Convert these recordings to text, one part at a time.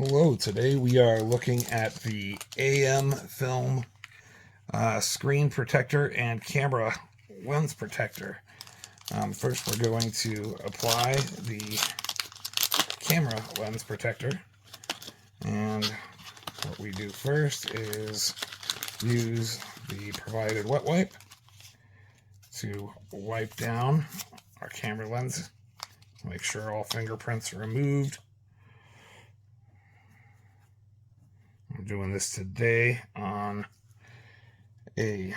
Hello, today we are looking at the AMFilm screen protector and camera lens protector. First we're going to apply the camera lens protector, and what we do first is use the provided wet wipe to wipe down our camera lens, make sure all fingerprints are removed. I'm doing this today on a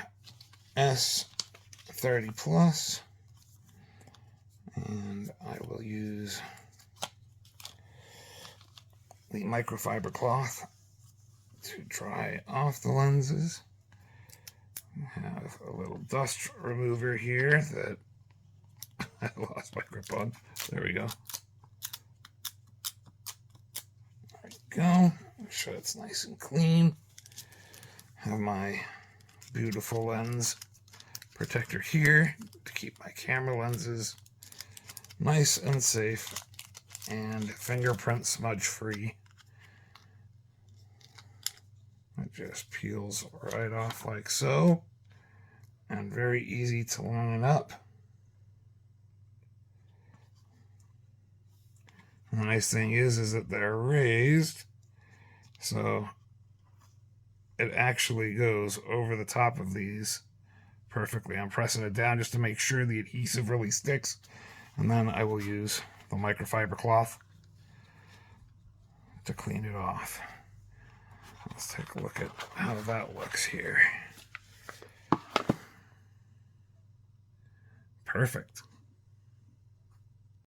S23 Plus, and I will use the microfiber cloth to dry off the lenses. I have a little dust remover here that I lost my grip on. There we go. There we go. Make sure it's nice and clean. Have my beautiful lens protector here to keep my camera lenses nice and safe and fingerprint smudge free. It just peels right off like so, and very easy to line up. And the nice thing is that they're raised, so it actually goes over the top of these perfectly. I'm pressing it down just to make sure the adhesive really sticks, and then I will use the microfiber cloth to clean it off. Let's take a look at how that looks here. Perfect.